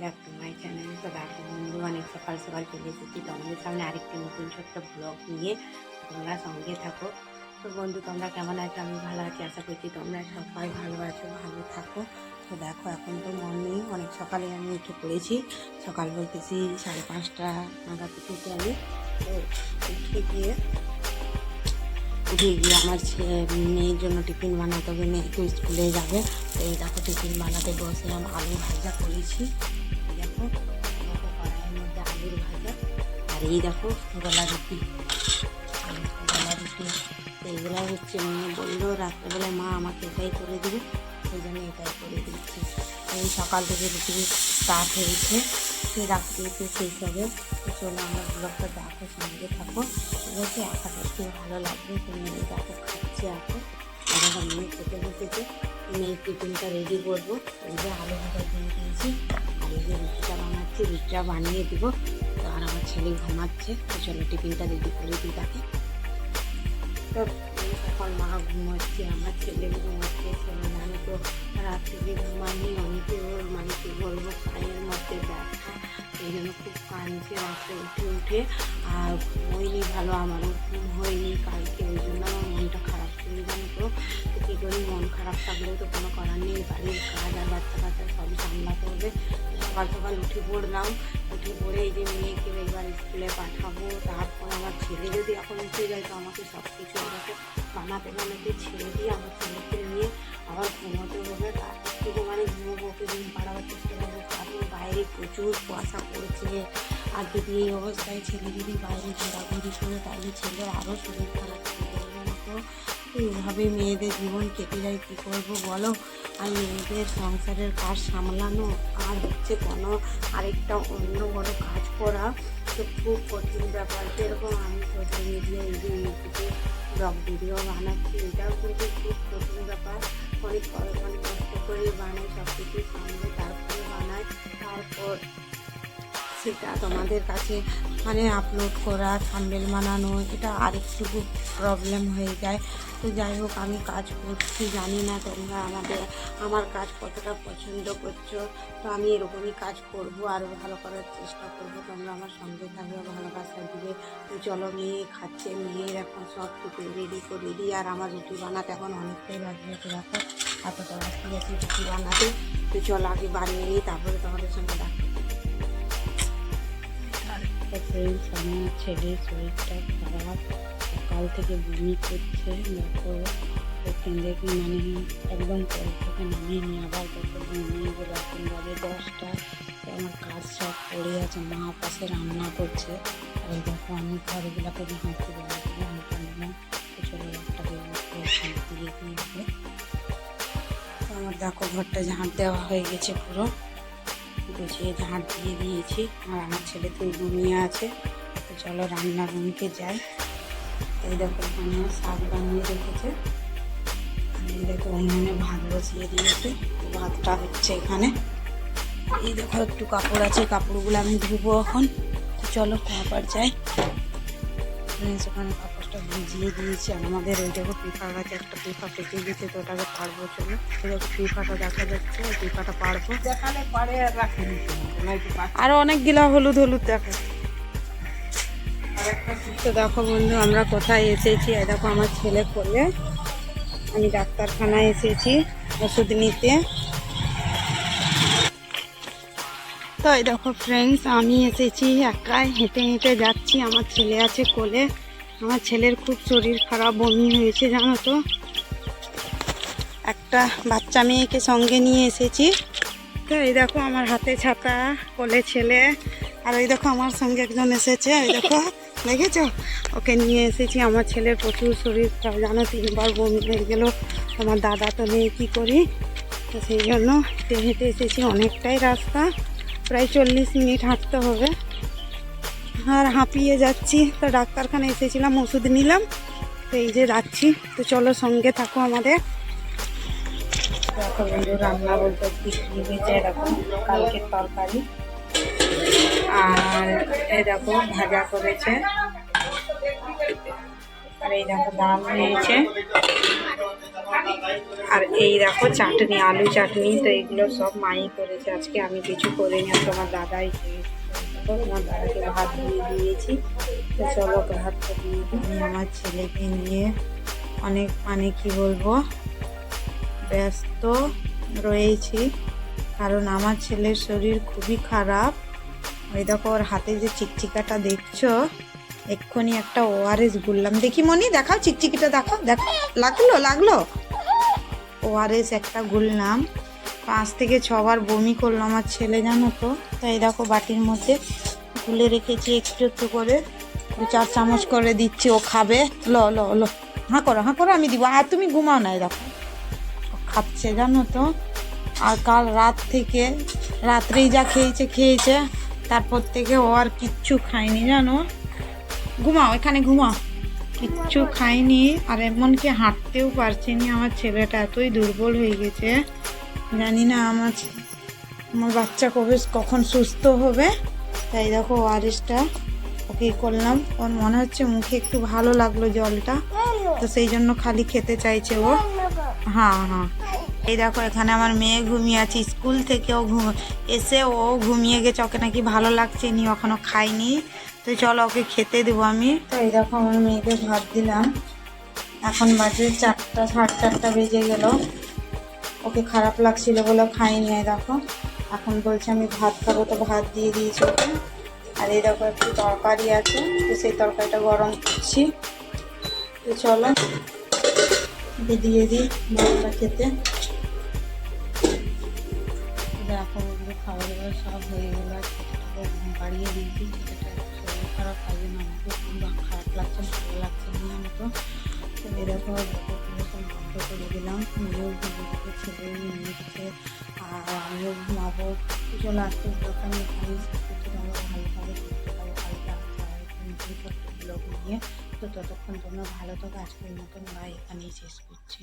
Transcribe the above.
Back to my channel. তো দেখো বন্ধু, অনেক সকাল সকাল চলে এসেছি তোমাদের সামনে আরেকটি নতুন ছোট্ট ব্লগ নিয়ে। তোমরা সঙ্গে থাকো। তো বন্ধু, তোমরা কেমন আছো? আমি ভালো আছি, আশা করছি তোমরা সবাই ভালো আছো, ভালো থাকো। তো দেখো, এখন তো মর্নিং, অনেক সকালে আমি উঠে পড়েছি। সকাল বলতেছি 5:30 নাগাদ উঠেছি আমি। তো উঠে গিয়ে আমার মেয়ের জন্য টিফিন বানাতে হবে, মেয়ে একটু স্কুলে যাবে। তো এই দেখো, টিফিন বানাতে বসলাম, আলু ভাজা করেছি। দেখো দেখো কড়াইয়ের মধ্যে আলুর ভাজা, আর এই দেখো গলা রুটি। তো এগুলো হচ্ছে, মেয়ে বললো রাত্রেবেলায় মা আমাকে এটাই করে দিবে, সেই জন্য এটাই করে দিচ্ছি। এই সকাল থেকে রুটি স্টার্ট হয়েছে, সে রাত্রিতে শেষ হবে। তো চলো আমার ব্লগটা দেখো, সঙ্গে থাকো। ঠিক আছে, আশা করছি ভালো লাগবে। তো মেয়ে দেখো খাচ্ছে এখন, আর এখন মেয়ে খেতে বসেছে। মেয়ের টিফিনটা রেডি করবো। এই যে আলু ভাজা দিয়ে দিয়েছি, আর এই যে রুটিটা বানাচ্ছি, রুটিটা বানিয়ে দেবো। তো আর আমার ছেলে ঘুমাচ্ছে, তো চলো টিফিনটা রেডি করে দিই তাকে। তো এখন মা ঘুমাচ্ছে, আমার ছেলে ঘুমাচ্ছে। ছেলে মানে তো রাত থেকে ঘুমায়নি, অনেকে ওর মানে কি বলবো পায়ের মধ্যে ব্যথা, এই জন্য খুব কাঁদছে রাত্রে উঠে উঠে। আর ঘুমোয়নি ভালো, আমারও ঘুম হয়নি কালকে, ওই জন্য আমার মনটা খারাপ ছিল জানো তো। কী করি, মন খারাপ থাকলেও তো কোনো করার নেই, বাড়ির কাজ আর বাচ্চা কাচ্চা সবই সামলাতে হবে। সকাল সকাল উঠে পড়লাম, উঠে পড়ে এই যে মেয়েকে এবার স্কুলে পাঠাবো। তারপর আমার ছেলে যদি এখন উঠে যায়, তো আমাকে সব কিছু ওটাকে বানাতে বানাতে ছেড়ে দিয়ে আমার ছেলেকে নিয়ে আবার ঘুমোতে হবে। তারপর থেকে মানে ঘুমোবো, ওকে ঘুম পাড়াবার চেষ্টা করবো, কারণ বাইরে প্রচুর কুয়াশা পড়েছে। আর যদি এই অবস্থায় ছেলে যদি বাইরে ঘোরাঘুরি করে, তাহলে ছেলের আরও শরীর খারাপ হয়ে যাবে। তো এইভাবে মেয়েদের জীবন কেটে যায়, কী করবো বলো। আর মেয়েদের সংসারের কাজ সামলানো আর হচ্ছে কোনো আরেকটা অন্য বড় কাজ করা, তো খুব কঠিন ব্যাপার। যেরকম আমি সোশ্যাল মিডিয়া এই যে ইউটিউবে ব্লগ ভিডিও বানাচ্ছি, এটাও কিন্তু খুব কঠিন ব্যাপার। অনেক কষ্ট করে বানাই, সব কিছু সামলে তারপরে বানাই। তারপর সেটা তোমাদের কাছে মানে আপলোড করা, থাম্বনেল বানানো, এটা আরেকটু প্রবলেম হয়ে যায়। তো যাই হোক, আমি কাজ করছি, জানি না তোমরা আমার কাজ কতটা পছন্দ করছো। তো আমি এরকমই কাজ করব, আরও ভালো করার চেষ্টা করব। তোমরা আমার সঙ্গে থাকবে, ভালোবাসা দিবে। তো চলো, মেয়ে খাচ্ছে, মেয়ের এখন সব কিছু রেডি করে দিই। আর আমার রুটি বানাতে এখন অনেকটাই বাকি আছে, দেখো এতটা বাকি আছে রুটি বানাতে। তো চলো আগে বানিয়ে নিই, তারপরে তোমাদের সঙ্গে দেখা। ফ্রেন্ডস, আমার ছেলের শরীরটা খারাপ, সকাল থেকে বমি করছে। দেখো ওখান থেকে মানে একদম কল থেকে নামিয়ে নিয়ে আবার দেখো নিয়ে গেলে এখন বাজে 10টা। তো আমার কাজ সব পড়ে আছে, মা পাশে রান্না করছে। আর এই দেখো আমি ঘরগুলোকে ঝাঁটতে বেরোচ্ছিলাম, তো চলো একটা শান্তি দিয়ে হবে। তো আমার দেখো ঘরটা ঝাঁট দেওয়া হয়ে গেছে, পুরো গুছিয়ে ঝাঁট দিয়ে দিয়েছি। আর আমার ছেলে তো ঘুমিয়ে আছে। তো চলো রান্নার রুমকে যাই। এই দেখো এখানে শাক বানিয়ে রেখেছে, এই দেখো উনুনে ভাত বসিয়ে দিয়েছে, ভাতটা হচ্ছে এখানে। এই দেখো একটু কাপড় আছে, কাপড়গুলো আমি ধুবো এখন। তো চলো আবার যাই। ওখানে কাপড়টা ভিজিয়ে দিয়েছি। আর আমাদের ওই দেখো পিফা গাছে একটা পিফা পেকে গেছে, তো ওটাকে পারবো। চলো ওই দেখো পিফাটা দেখা যাচ্ছে, ওই পিফাটা পারবো। দেখালে পারে আর রাখে আরো অনেকগুলা হলুদ হলুদ দেখো। তো দেখো বন্ধু, আমরা কোথায় এসেছি? এই দেখো আমার ছেলে কোলে, আমি ডাক্তারখানায় এসেছি ওষুধ নিতে। তো এই দেখো ফ্রেন্ডস, আমি এসেছি একাই, হেঁটে হেঁটে যাচ্ছি। আমার ছেলে আছে কোলে। আমার ছেলের খুব শরীর খারাপ, বমি হয়েছে জানো তো। একটা বাচ্চা মেয়েকে সঙ্গে নিয়ে এসেছি। তো এই দেখো আমার হাতে ছাতা, কোলে ছেলে। আর ওই দেখো আমার সঙ্গে একজন এসেছে, ওই দেখো দেখেছো, ওকে নিয়ে এসেছি। আমার ছেলের প্রচুর শরীর খারাপ জানো, 3বার বমি হয়ে গেল। আমার দাদা তো নেই, কী করি। তো সেই জন্য হেঁটে হেঁটে এসেছি, অনেকটাই রাস্তা, প্রায় 40 মিনিট হাঁটতে হবে। আর হাঁপিয়ে যাচ্ছি। তো ডাক্তারখানায় এসেছিলাম, ওষুধ নিলাম। তো এই যে যাচ্ছি। তো চলো সঙ্গে থাকো আমাদের। দেখো বন্ধু, রান্না বলতে বৃষ্টি হয়েছে, এরকম কালকের তরকারি। আর এই দেখো ভাজা করেছে। আর এই দেখো ডাল হয়েছে। আর এই দেখো চাটনি, আলু চাটনি। তো এগুলো সব মাই করেছে আজকে, আমি কিছু করিনি। আর তোমার দাদাই করেছে। তোমার দাদাকে ভাত দিয়ে দিয়েছি। তো চলো ভাতটা দিয়ে দিই। আমি আমার ছেলেকে নিয়ে অনেক কি বলবো ব্যস্ত রয়েছি, কারণ আমার ছেলের শরীর খুবই খারাপ। ওই দেখো ওর হাতে যে চিকচিকাটা দেখছো, এক্ষুনি একটা ওআরএস গুললাম। দেখি মনি, দেখাও চিকচিকিটা, দেখাও। দেখো লাগলো ওআরএস একটা গুললাম। 5 থেকে 6 বার বমি করলো আমার ছেলে, জানো তো। তাই দেখো বাটির মধ্যে গুলে রেখেছি একটু করে, 2-4 চামচ করে দিচ্ছি, ও খাবে। লো হাঁ করো, আমি দিব। আর তুমি ঘুমাও না, দেখো খাচ্ছে, জানো তো। আর কাল রাত থেকে, রাত্রেই যা খেয়েছে, তারপর থেকে ও আর কিচ্ছু খায়নি, জানো। ঘুমাও, এখানে ঘুমাও। কিচ্ছু খায়নি, আর এমনকি হাঁটতেও পারছে না। আমার ছেলেটা এতই দুর্বল হয়ে গেছে, জানি না আমার বাচ্চা কখন সুস্থ হবে। তাই দেখো ওআরএসটা ওকে করলাম। ওর মনে হচ্ছে মুখে একটু ভালো লাগলো জলটা, তো সেই জন্য খালি খেতে চাইছে ও। হ্যাঁ। এই দেখো এখানে আমার মেয়ে ঘুমিয়ে আছে, স্কুল থেকে ও এসে ও ঘুমিয়ে গেছে। ওকে নাকি ভালো লাগছে নি, এখনো খাইনি। তো চলো ওকে খেতে দেবো আমি। তো এই দেখো আমার মেয়েকে ভাত দিলাম। এখন বাজে 4টা, 4:30 বেজে গেল। ওকে খারাপ লাগছিল বলে খাইনি। দেখো এখন বলছে আমি ভাত খাবো, তো ভাত দিয়ে দিয়েছি ওকে। আর এই দেখো একটু তরকারি আছে, তো সেই তরকারিটা গরম করছি। তো চলো দিয়ে দিই ভাতটা খেতে। দেখো ওগুলো খাবার দাবার সব হয়ে গেলো। আর ছোটোটাকে ঘুম পাড়িয়ে দিয়েছি। ছোটোটা শরীর খারাপ, তাই জন্য আমাকে খুব খারাপ লাগছে, ভালো লাগছে না তো। তো এরকম সব বন্ধ করে দিলাম। মেয়েও ঘুমিয়ে, ছেলেও নিচ্ছে, আর আমিও ঘুমাবো। চলো আজকে ব্লগটা আমি এখানেই শেষ করছি। তোমরা ভালোভাবে সুস্থ থাকো, ভালো থাকতে হয় নতুন ছোট্ট ব্লগ নিয়ে। তো ততক্ষণ তোমরা ভালো থাকো। আজকের মতন এখানেই শেষ করছি।